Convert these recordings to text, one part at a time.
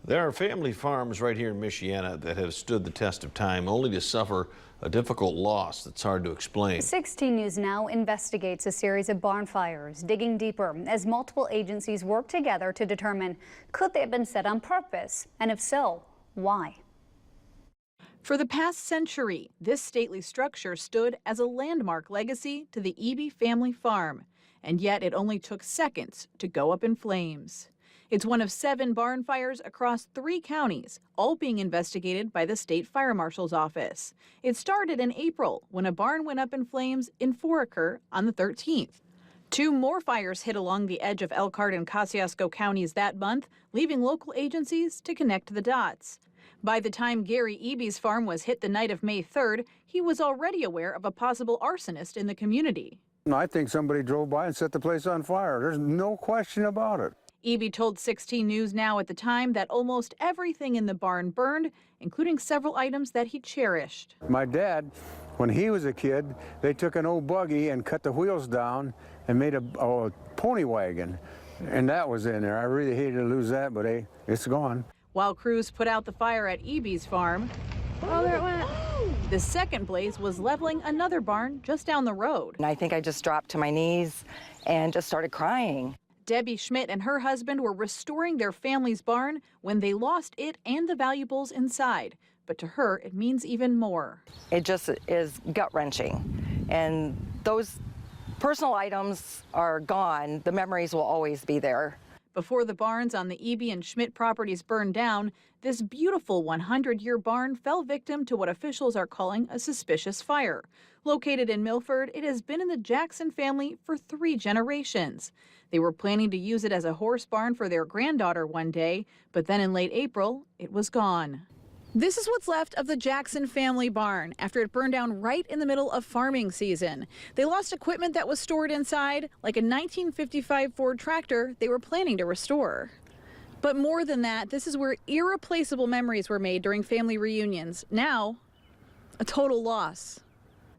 There are family farms right here in Michiana that have stood the test of time, only to suffer a difficult loss that's hard to explain. 16 News Now investigates a series of barn fires, digging deeper as multiple agencies work together to determine could they have been set on purpose, and if so, why? For the past century, this stately structure stood as a landmark legacy to the Eby family farm, and yet it only took seconds to go up in flames. It's one of 7 barn fires across 3 counties, all being investigated by the state fire marshal's office. It started in April when a barn went up in flames in Foraker on the 13th. 2 more fires hit along the edge of Elkhart and Kosciuszko counties that month, leaving local agencies to connect the dots. By the time Gary Eby's farm was hit the night of May 3rd, he was already aware of a possible arsonist in the community. I think somebody drove by and set the place on fire. There's no question about it. Eby told 16 News Now at the time that almost everything in the barn burned, including several items that he cherished. My dad, when he was a kid, they took an old buggy and cut the wheels down and made a pony wagon, and that was in there. I really hated to lose that, but hey, it's gone. While crews put out the fire at Eby's farm, there it went. The second blaze was leveling another barn just down the road. And I think I just dropped to my knees and just started crying. Debbie Schmidt and her husband were restoring their family's barn when they lost it and the valuables inside. But to her, it means even more. It just is gut-wrenching. And those personal items are gone. The memories will always be there. Before the barns on the Eby and Schmidt properties burned down, this beautiful 100-year barn fell victim to what officials are calling a suspicious fire. Located in Milford, it has been in the Jackson family for 3 generations. They were planning to use it as a horse barn for their granddaughter one day, but then in late April, it was gone. This is what's left of the Jackson family barn after it burned down right in the middle of farming season. They lost equipment that was stored inside, like a 1955 Ford tractor they were planning to restore. But more than that, this is where irreplaceable memories were made during family reunions. Now, a total loss.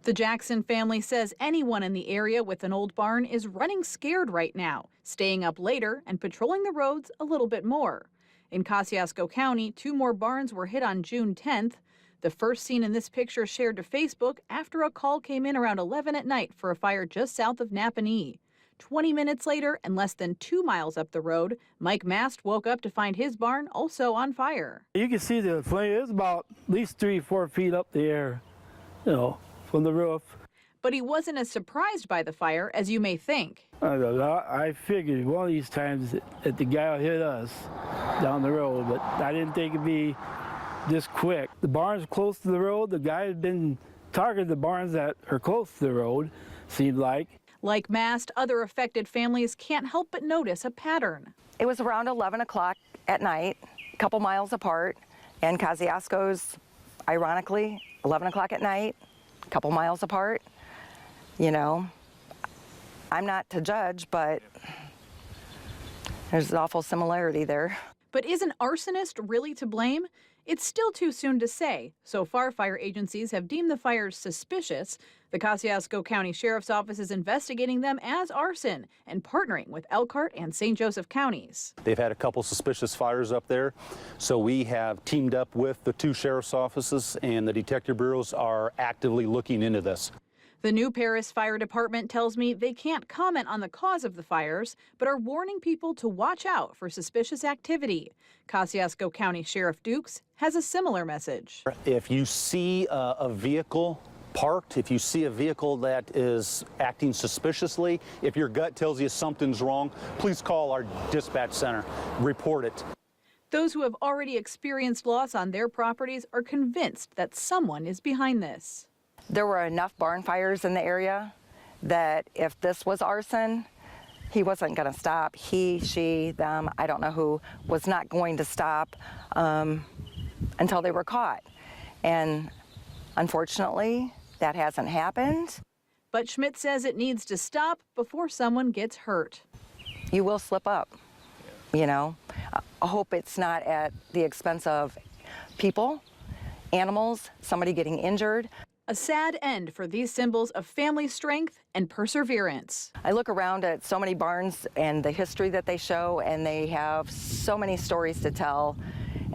The Jackson family says anyone in the area with an old barn is running scared right now, staying up later and patrolling the roads a little bit more. In Kosciuszko County, 2 more barns were hit on June 10th. The first seen in this picture shared to Facebook after a call came in around 11 at night for a fire just south of Napanee. 20 minutes later and less than 2 miles up the road, Mike Mast woke up to find his barn also on fire. You can see the flame. It was about at least 3-4 feet up the air, from the roof. But he wasn't as surprised by the fire as you may think. I figured one of these times that the guy will hit us down the road, but I didn't think it'd be this quick. The barn's close to the road. The guy had been targeting the barns that are close to the road, seemed like. Like Mast, other affected families can't help but notice a pattern. It was around 11 o'clock at night, a couple miles apart, and Kosciuszko's, ironically, 11 o'clock at night, a couple miles apart. I'm not to judge, but there's an awful similarity there. But is an arsonist really to blame? It's still too soon to say. So far, fire agencies have deemed the fires suspicious. The Kosciuszko County Sheriff's Office is investigating them as arson and partnering with Elkhart and St. Joseph counties. They've had a couple suspicious fires up there, so we have teamed up with the 2 sheriff's offices, and the detective bureaus are actively looking into this. The New Paris Fire Department tells me they can't comment on the cause of the fires, but are warning people to watch out for suspicious activity. Kosciuszko County Sheriff Dukes has a similar message. If you see a vehicle parked, if you see a vehicle that is acting suspiciously, if your gut tells you something's wrong, please call our dispatch center, report it. Those who have already experienced loss on their properties are convinced that someone is behind this. There were enough barn fires in the area that if this was arson, he wasn't going to stop. He, she, them, I don't know who, was not going to stop until they were caught. And unfortunately, that hasn't happened. But Schmidt says it needs to stop before someone gets hurt. You will slip up, I hope it's not at the expense of people, animals, somebody getting injured. A sad end for these symbols of family strength and perseverance. I look around at so many barns and the history that they show, and they have so many stories to tell.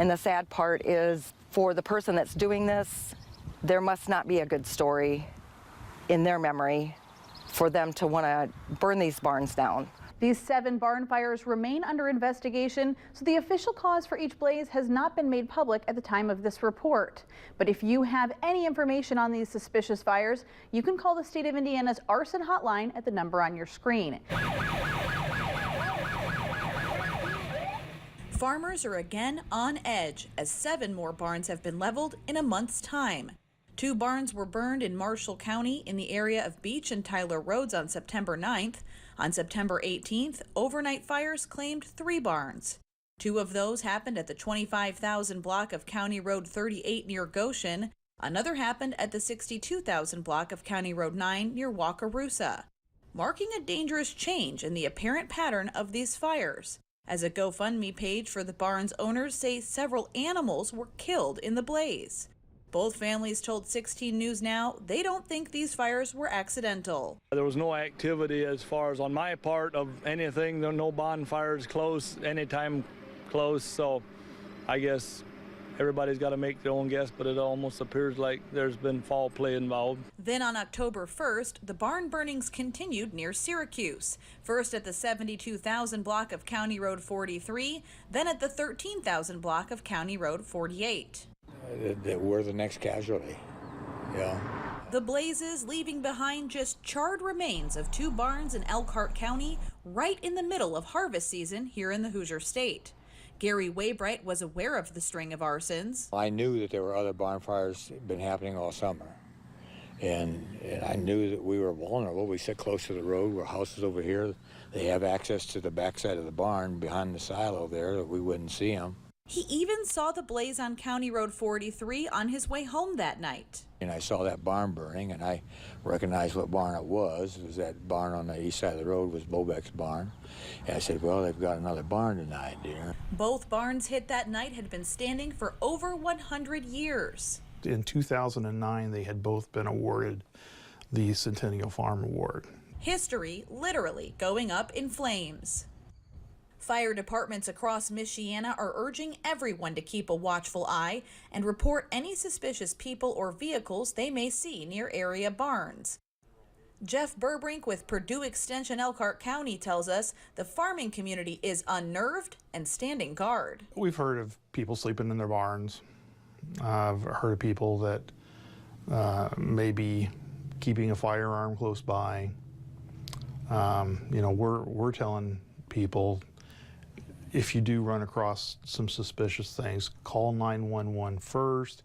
And the sad part is, for the person that's doing this, there must not be a good story in their memory for them to want to burn these barns down. These 7 barn fires remain under investigation, so the official cause for each blaze has not been made public at the time of this report. But if you have any information on these suspicious fires, you can call the state of Indiana's arson hotline at the number on your screen. Farmers are again on edge as 7 more barns have been leveled in a month's time. 2 barns were burned in Marshall County in the area of Beach and Tyler Roads on September 9th. On September 18th, overnight fires claimed 3 barns. 2 of those happened at the 25,000 block of County Road 38 near Goshen. Another happened at the 62,000 block of County Road 9 near Wakarusa, marking a dangerous change in the apparent pattern of these fires, as a GoFundMe page for the barn's owners say several animals were killed in the blaze. Both families told 16 News Now they don't think these fires were accidental. There was no activity as far as on my part of anything. There were no bonfires close, anytime close, so I guess everybody's got to make their own guess, but it almost appears like there's been foul play involved. Then on October 1st, the barn burnings continued near Syracuse. First at the 72,000 block of County Road 43, then at the 13,000 block of County Road 48. We're the next casualty, yeah. The blazes leaving behind just charred remains of 2 barns in Elkhart County, right in the middle of harvest season here in the Hoosier State. Gary Waybright was aware of the string of arsons. I knew that there were other bonfires been happening all summer, and I knew that we were vulnerable. We sit close to the road, where houses over here, they have access to the backside of the barn behind the silo there, that we wouldn't see them. He even saw the blaze on County Road 43 on his way home that night. And I saw that barn burning, and I recognized what barn it was. It was that barn on the east side of the road, was Bobeck's barn. And I said, well, they've got another barn tonight, dear. Both barns hit that night had been standing for over 100 years. In 2009, they had both been awarded the Centennial Farm Award. History literally going up in flames. Fire departments across Michiana are urging everyone to keep a watchful eye and report any suspicious people or vehicles they may see near area barns. Jeff Burbrink with Purdue Extension Elkhart County tells us the farming community is unnerved and standing guard. We've heard of people sleeping in their barns. I've heard of people that may be keeping a firearm close by. We're telling people, if you do run across some suspicious things, call 911 first,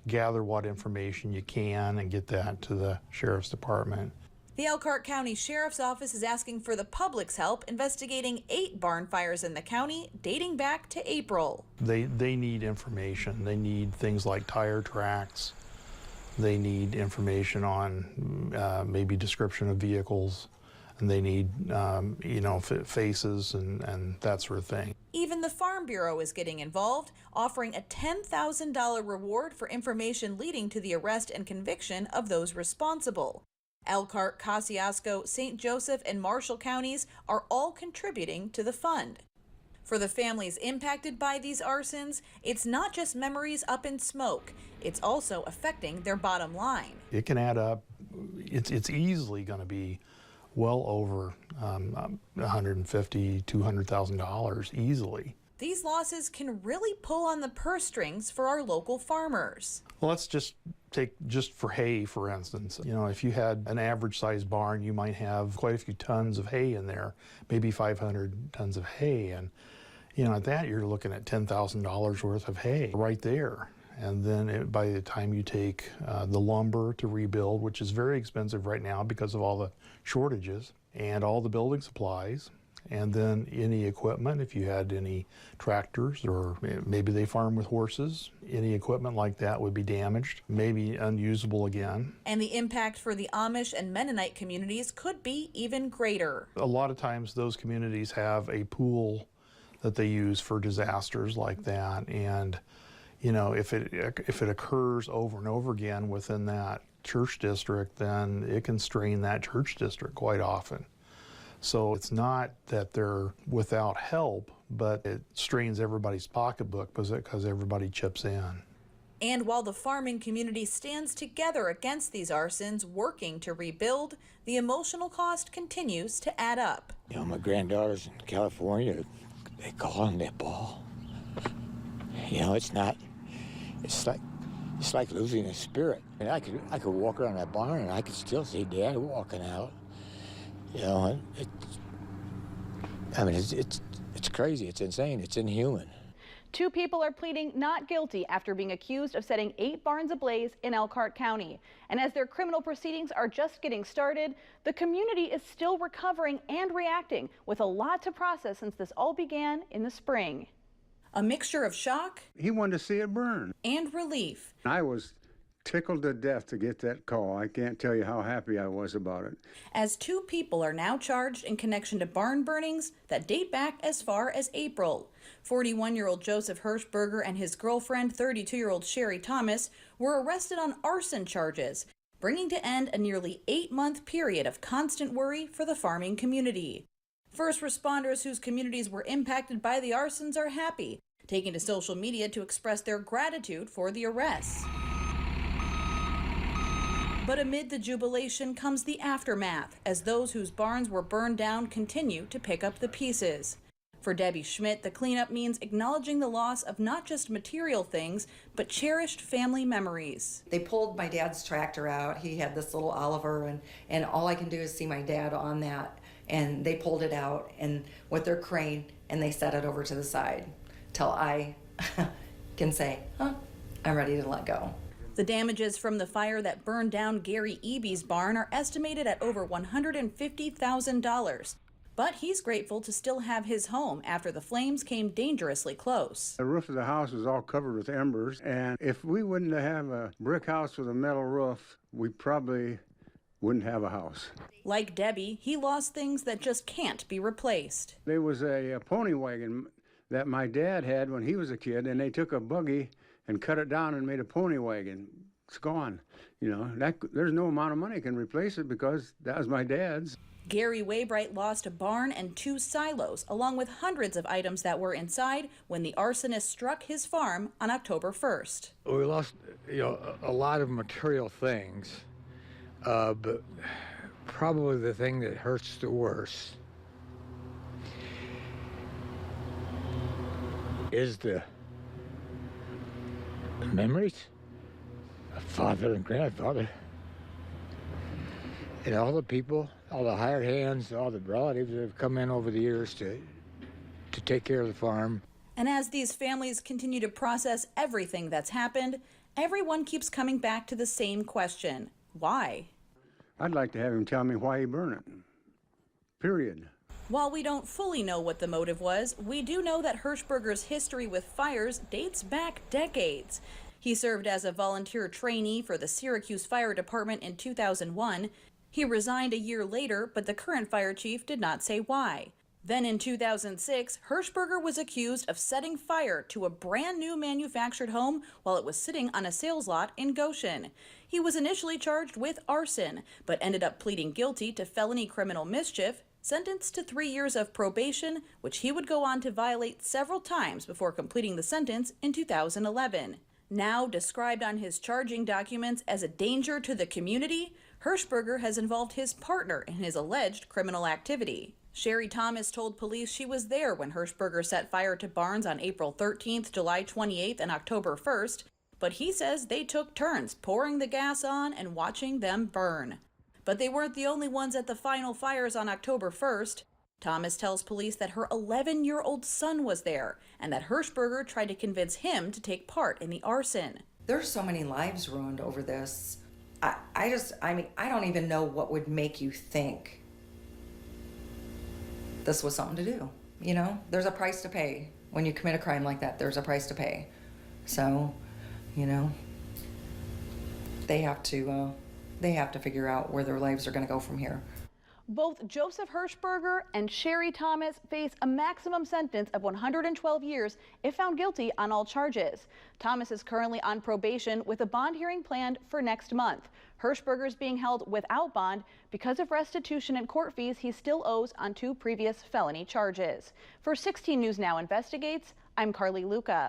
gather what information you can, and get that to the Sheriff's Department. The Elkhart County Sheriff's Office is asking for the public's help investigating 8 barn fires in the county dating back to April. They need information. They need things like tire tracks. They need information on maybe description of vehicles. And they need, faces and that sort of thing. Even the Farm Bureau is getting involved, offering a $10,000 reward for information leading to the arrest and conviction of those responsible. Elkhart, Kosciuszko, St. Joseph, and Marshall counties are all contributing to the fund. For the families impacted by these arsons, it's not just memories up in smoke. It's also affecting their bottom line. It can add up. It's easily going to be well over $150,000, $200,000 easily. These losses can really pull on the purse strings for our local farmers. Well, let's just take for hay, for instance. If you had an average sized barn, you might have quite a few tons of hay in there, maybe 500 tons of hay. And, at that, you're looking at $10,000 worth of hay right there. And then by the time you take the lumber to rebuild, which is very expensive right now because of all the shortages, and all the building supplies, and then any equipment, if you had any tractors, or maybe they farm with horses, any equipment like that would be damaged, maybe unusable again. And the impact for the Amish and Mennonite communities could be even greater. A lot of times those communities have a pool that they use for disasters like that, and if it occurs over and over again within that church district, then it can strain that church district quite often. So it's not that they're without help, but it strains everybody's pocketbook because everybody chips in. And while the farming community stands together against these arsons, working to rebuild, the emotional cost continues to add up. You know, my granddaughters in California, they call and they bawl. You know, it's like losing a spirit. And I could walk around that barn and I could still see Dad walking out. You know, it's crazy, it's insane, it's inhuman. 2 people are pleading not guilty after being accused of setting 8 barns ablaze in Elkhart County. And as their criminal proceedings are just getting started, the community is still recovering and reacting with a lot to process since this all began in the spring. A mixture of shock. He wanted to see it burn. And relief. I was tickled to death to get that call. I can't tell you how happy I was about it. As 2 people are now charged in connection to barn burnings that date back as far as April. 41-year-old Joseph Hirschberger and his girlfriend, 32-year-old Sherry Thomas, were arrested on arson charges, bringing to end a nearly 8-month period of constant worry for the farming community. First responders whose communities were impacted by the arsons are happy, taking to social media to express their gratitude for the arrests. But amid the jubilation comes the aftermath, as those whose barns were burned down continue to pick up the pieces. For Debbie Schmidt, the cleanup means acknowledging the loss of not just material things, but cherished family memories. They pulled my dad's tractor out. He had this little Oliver, and all I can do is see my dad on that. And they pulled it out and with their crane, and they set it over to the side till I can say, I'm ready to let go. The damages from the fire that burned down Gary Eby's barn are estimated at over $150,000. But he's grateful to still have his home after the flames came dangerously close. The roof of the house was all covered with embers, and if we wouldn't have a brick house with a metal roof, we probably wouldn't have a house. Like Debbie, he lost things that just can't be replaced. There was a pony wagon that my dad had when he was a kid, and they took a buggy and cut it down and made a pony wagon. It's gone. You know, there's no amount of money can replace it because that was my dad's. Gary Waybright lost a barn and 2 silos, along with hundreds of items that were inside when the arsonist struck his farm on October 1st. We lost, a lot of material things, but probably the thing that hurts the worst is the memories of father and grandfather, and all the people, all the hired hands, all the relatives that have come in over the years to take care of the farm. And as these families continue to process everything that's happened, everyone keeps coming back to the same question: why? I'd like to have him tell me why he burned it. Period. While we don't fully know what the motive was, we do know that Hirschberger's history with fires dates back decades. He served as a volunteer trainee for the Syracuse Fire Department in 2001. He resigned a year later, but the current fire chief did not say why. Then in 2006, Hirschberger was accused of setting fire to a brand new manufactured home while it was sitting on a sales lot in Goshen. He was initially charged with arson, but ended up pleading guilty to felony criminal mischief, sentenced to 3 years of probation, which he would go on to violate several times before completing the sentence in 2011. Now described on his charging documents as a danger to the community, Hirschberger has involved his partner in his alleged criminal activity. Sherry Thomas told police she was there when Hirschberger set fire to barns on April 13th, July 28th, and October 1st, but he says they took turns pouring the gas on and watching them burn. But they weren't the only ones at the final fires on October 1st. Thomas tells police that her 11-year-old son was there and that Hirschberger tried to convince him to take part in the arson. There's so many lives ruined over this. I don't even know what would make you think this was something to do. You know, there's a price to pay. When you commit a crime like that, there's a price to pay. So, you know, they have to figure out where their lives are going to go from here. Both Joseph Hirschberger and Sherry Thomas face a maximum sentence of 112 years if found guilty on all charges. Thomas is currently on probation with a bond hearing planned for next month. Hirschberger is being held without bond because of restitution and court fees he still owes on 2 previous felony charges. For 16 News Now Investigates, I'm Carly Luca.